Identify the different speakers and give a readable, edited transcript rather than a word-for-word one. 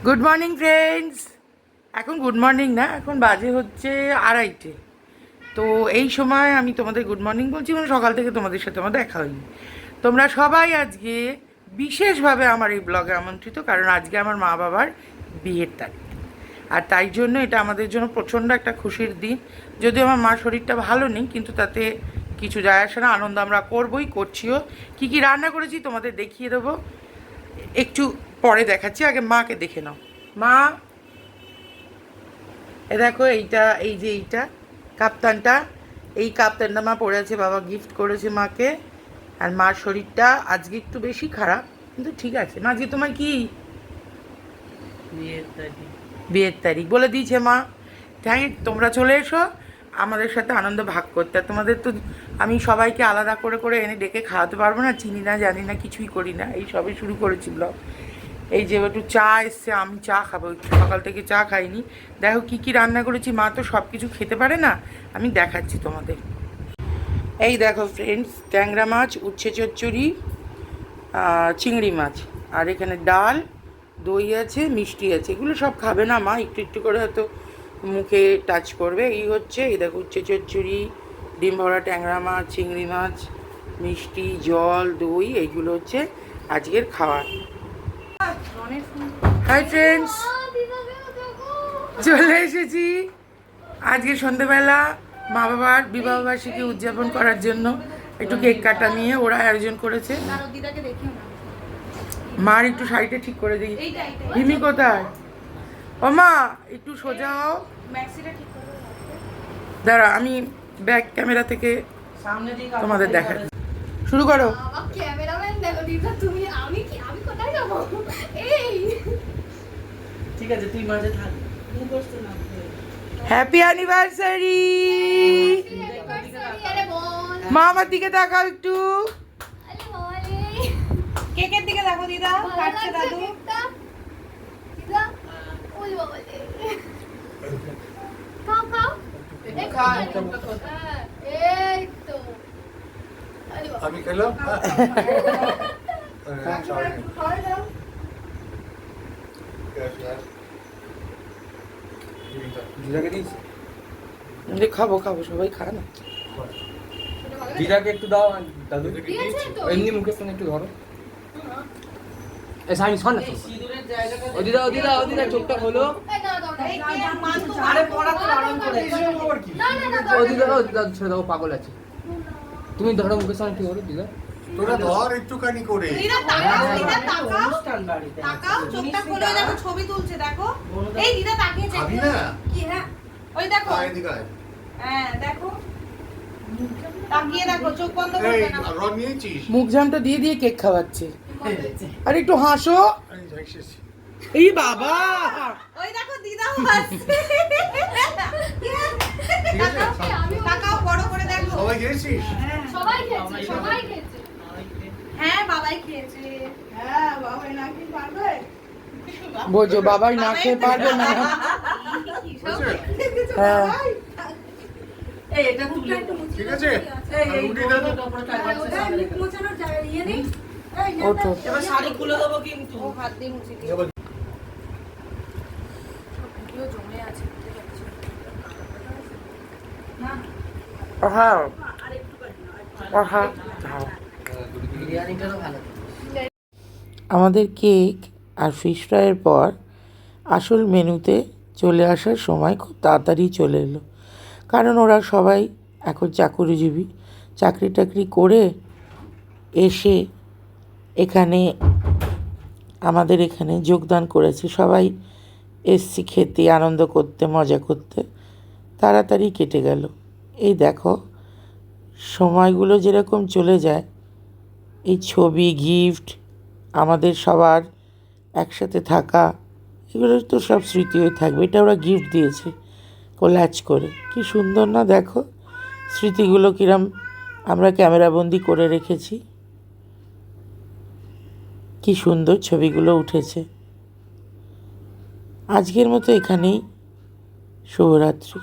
Speaker 1: Good morning friends. এখন good morning না, এখন বাজে হচ্ছে 2:30। তো এই সময় আমি তোমাদের গুড মর্নিং বলছি, মানে সকাল থেকে তোমাদের সাথে আমার দেখা হয়নি। তোমরা সবাই আজকে বিশেষভাবে আমার এই ব্লগে আমন্ত্রিত, কারণ আজকে আমার মা বাবার বিয়ের তারিখ। আর তাই জন্য এটা আমাদের জন্য প্রচণ্ড একটা খুশির দিন। যদিও আমার মার শরীরটা ভালো নেই, কিন্তু তাতে কিছু যায় আসে না, আনন্দ আমরা করবই, করছিও। কী কী রান্না করেছি তোমাদের দেখিয়ে দেবো, একটু পরে দেখাচ্ছি। আগে মাকে দেখে নাও। মা, এ দেখো, এইটা কাপ্তানটা, এই কাপ্তানটা মা পরে আছে, বাবা গিফট করেছে মাকে। আর মার শরীরটা আজকে একটু বেশি খারাপ, কিন্তু ঠিক আছে। মা, আজকে তোমার কি বিয়ের তারিখ বলে দিয়েছে মা। থ্যাংক, তোমরা চলে এসো আমাদের সাথে আনন্দ ভাগ করতে। আর তোমাদের তো আমি সবাইকে আলাদা করে করে এনে ডেকে খাওয়াতে পারবো না, চিনি না, জানি না, কিছুই করি না, এই সবে শুরু করেছি ব্লগ। এই যে একটু চা এসছে, আমি চা খাবো, সকাল থেকে চা খাইনি। দেখো কি কি রান্না করেছি, মা তো সব কিছু খেতে পারে না, আমি দেখাচ্ছি তোমাদের। এই দেখো ফ্রেন্ডস, ট্যাংরা মাছ, উচ্ছে চচ্চড়ি, চিংড়ি মাছ, আর এখানে ডাল, দই আছে, মিষ্টি আছে। এগুলো সব খাবে না মা, একটু একটু করে হয়তো মুখে টাচ করবে। এই হচ্ছে, এই দেখো উচ্ছে চচ্চড়ি, ডিম ভরা ট্যাংরা মাছ, চিংড়ি মাছ, মিষ্টি, জল, দই, এইগুলো হচ্ছে আজকের খাবার। হাই ফ্রেন্ডস, চলে এসেছি আজকে সন্ধেবেলা মা বাবার বিবাহবার্ষিকী উদযাপন করার জন্য। একটু কেক কাটা নিয়ে ওরা আয়োজন করেছে। মার একটু শাড়িটা ঠিক করে দিই। রিমি কোথায়? ও মা, একটু সোজা হও, দাঁড়া, আমি ব্যাক ক্যামেরা থেকে তোমাদের দেখা শুরু করো। ঠিক আছে, তুই মাঝে থাক। Happy anniversary. মা আমার দিকে তাকাও একটু,
Speaker 2: কেকের দিকে দেখো দিদা, কাটছে দাদু।
Speaker 3: আমি খেলাম।
Speaker 1: খাবো খাবো, সবাই খায় না।
Speaker 4: দিদাকে একটু দাও দাদু, এমনি মুখের সঙ্গে একটু ধরো। সাইন শোন না, ও দিদা ও দিদা ও দিদা, চোখটা খোলো।
Speaker 2: আরে পড়া তো আরাম করে।
Speaker 4: ও দিদা ও দিদা, ছেড়ে দাও, পাগল আছে। তুমি ধরো মুখের সঙ্গে একটু ধরো দিদা।
Speaker 3: তোরা ধর একটুখানি করে।
Speaker 2: দিদা তাকাও, দিদা তাকাও, তাকাও, চোখটা খুলে দেখো, ছবি তুলছে দেখো। এই দিদা তাকিয়েছে।
Speaker 3: খাবি না?
Speaker 2: কি? হ্যাঁ, ওই দেখো।
Speaker 3: এদিকে আয়।
Speaker 2: হ্যাঁ দেখো, তাকিয়ে দেখো, চোখ বন্ধ
Speaker 3: এই
Speaker 2: করবে না।
Speaker 3: রড নিয়েছিস?
Speaker 1: মুখ জামটা দিয়ে দিয়ে কেক খাওয়াচ্ছে। আর একটু হাসো।
Speaker 3: আমি যাইছিস।
Speaker 1: এই বাবা,
Speaker 2: ওই দেখো দিদাও হাসছে। তাকাও, বড় করে দেখো।
Speaker 3: সবাই গেছিস?
Speaker 5: সবাই খেয়েছে, সবাই খেয়েছে।
Speaker 2: হ্যাঁ বাবাই খেয়েছে। হ্যাঁ বাবাই না কি পারবে?
Speaker 1: বোঝো, বাবাই না খেয়ে পারবে না। হ্যাঁ,
Speaker 2: এই এটা তুলে একটু
Speaker 3: ঠিক আছে? আর রুটি দে তো।
Speaker 5: মোছানোর জায়গা ইয়ে নেই।
Speaker 1: ওঠো।
Speaker 2: এবার শাড়ি খুলে দেবো কিন্তু। ও হাত দিয়ে মুছে দিও।
Speaker 5: ভিডিও জমে আছে, বুঝতে পারছি না।
Speaker 1: হ্যাঁ হ্যাঁ, আমাদের কেক আর ফিশ ফ্রাইয়ের পর আসল মেনুতে চলে আসার সময় খুব তাড়াতাড়ি চলে এলো। কারণ ওরা সবাই এখন চাকুরিজীবী, চাকরি টাকরি করে এসে এখানে আমাদের এখানে যোগদান করেছে। সবাই এসছি খেতে, আনন্দ করতে, মজা করতে। তাড়াতাড়ি কেটে গেল। এই দেখো, সময়গুলো যেরকম চলে যায়, এই ছবি, গিফট, আমাদের সবার একসাথে থাকা, এগুলো তো সব স্মৃতি হয়ে থাকবে। এটা ওরা গিফট দিয়েছে কোল্যাচ করে, কি সুন্দর না? দেখো স্মৃতিগুলো কিরম আমরা ক্যামেরাবন্দি করে রেখেছি, কি সুন্দর ছবিগুলো উঠেছে। আজকের মতো এখানেই, শুভরাত্রি।